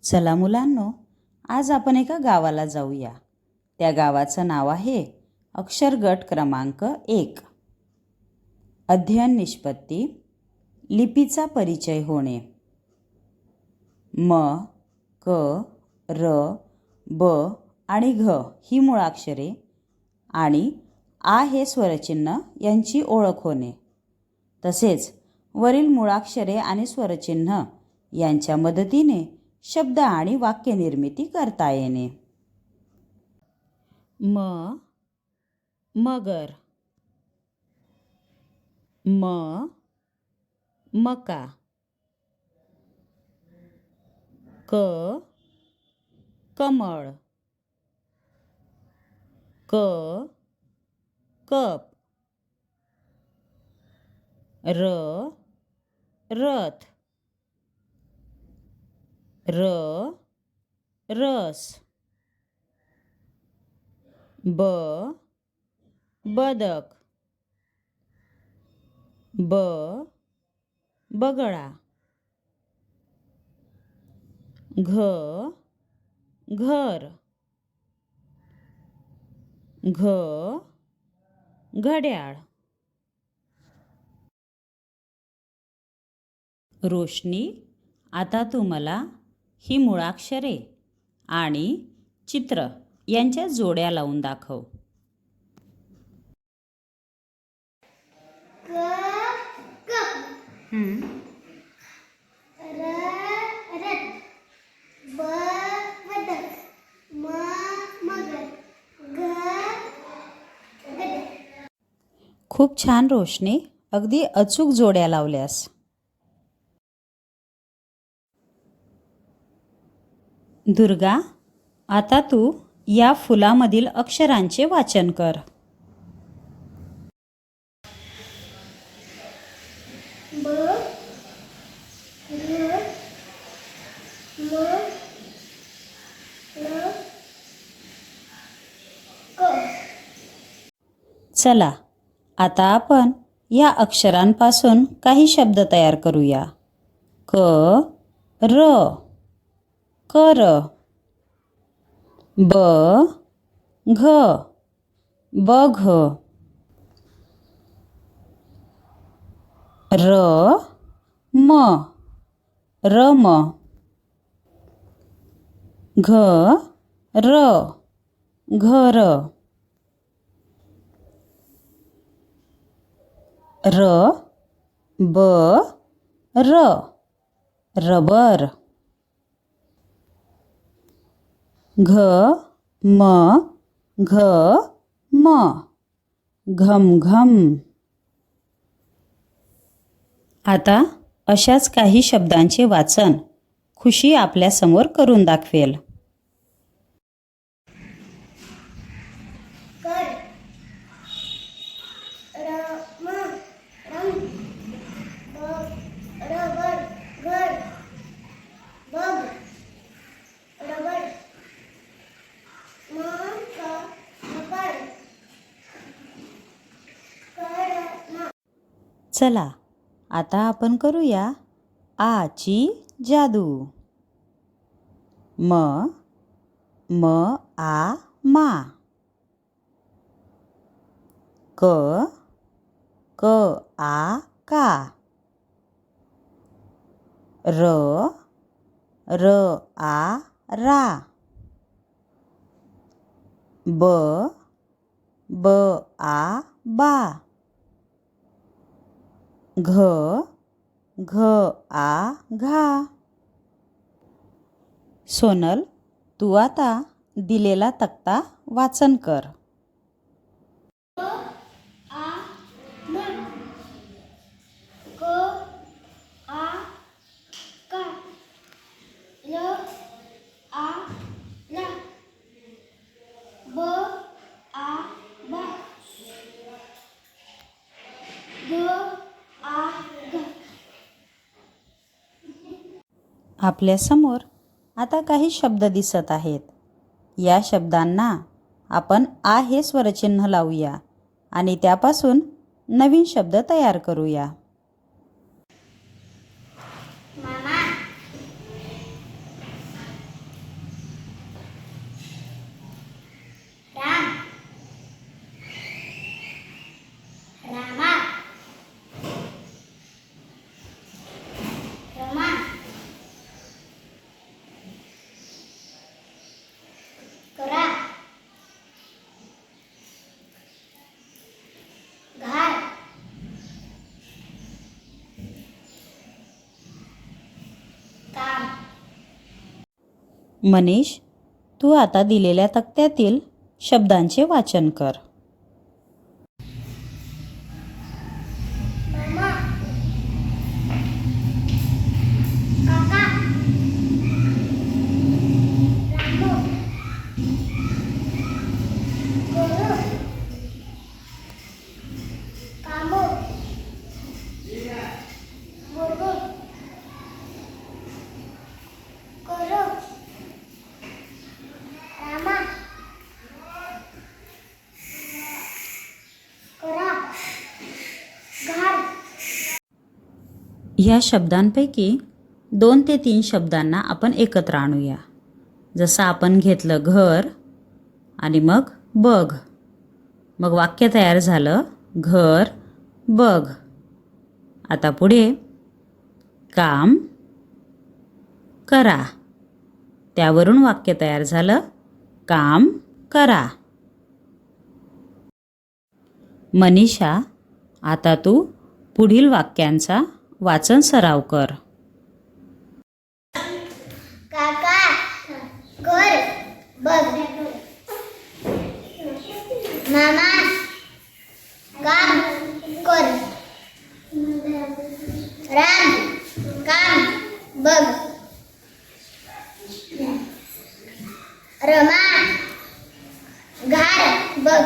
चला मुलांनो, आज आपण एका गावाला जाऊया. त्या गावाचं नाव आहे अक्षर गट क्रमांक 1. अध्ययन निष्पत्ती, लिपीचा परिचय होणे. म, क, र, ब आणि घ ही मुळाक्षरे आणि आ हे स्वरचिन्ह यांची ओळख होणे. तसेच वरील मुळाक्षरे आणि स्वरचिन्ह यांच्या मदतीने शब्द आणि वाक्य निर्मिती करता येणे. म, मगर. म, मका. क, कमळ. क, कप. र, रथ. र, रस. ब, बदक. ब, बगळा. घ, घर. घ, घड्याळ. रोशनी, आता तू मला ही मुळाक्षरे आणि चित्र यांच्या जोड्या लावून दाखव. क, कप. र, रथ. ब, बदक. म, मगर. घ, गदर. खूप छान रोशनी, अगदी अचूक जोड्या लावल्यास. दुर्गा, आता तू या फुलामधील अक्षरांचे वाचन कर. ब, र, म, ल, क. चला, आता आपण या अक्षरांपासून काही शब्द तयार करूया. क, र, कर. ब, घ, बघ. र, म, रम. घ, र, घर. र, ब, र, रबर. घ, म, घ, म, घमघम. आता अशाच काही शब्दांचे वाचन खुशी आपल्यासमोर करून दाखवेल. कर. रम, रम. रबर. घर. बग. रबर. मकर. कर. चला, आता आपण करूया आची जादू. म, म, आ, मा. क, क, आ, का. र, र, आ, रा. ब, ब, आ, बा. घ, घ, आ, घा. सोनल, तू आता दिलेला तक्ता वाचन कर. आ, मग. क, आ, का. ल, आ, ला. ब, आ, बा. ग, आ, ग. आपल्यासमोर आता काही शब्द दिसत आहेत. या शब्दांना आपण आ हे स्वरचिन्ह लावूया आणि त्यापासून नवीन शब्द तयार करूया. मामा. मनीष, तू आता दिलेल्या तक्त्यातील शब्दांचे वाचन कर. मामा, काका, रामू, गोलू, कामू, गुरगु, कोरू, रामा, कोरा, घार. ह्या शब्दांपैकी 2 ते 3 शब्दांना आपण एकत्र आणूया. जसं आपण घेतलं घर आणि मग बघ. मग वाक्य तयार झालं घर बघ. आता पुढे काम करा. त्यावरून वाक्य तयार झालं काम करा. मनीषा, आता तू पुढील वाक्यांचा वाचन सराव कर. काका, घर बघ. मामा, काम कर. राम, काम बघ. रमा, घर बघ.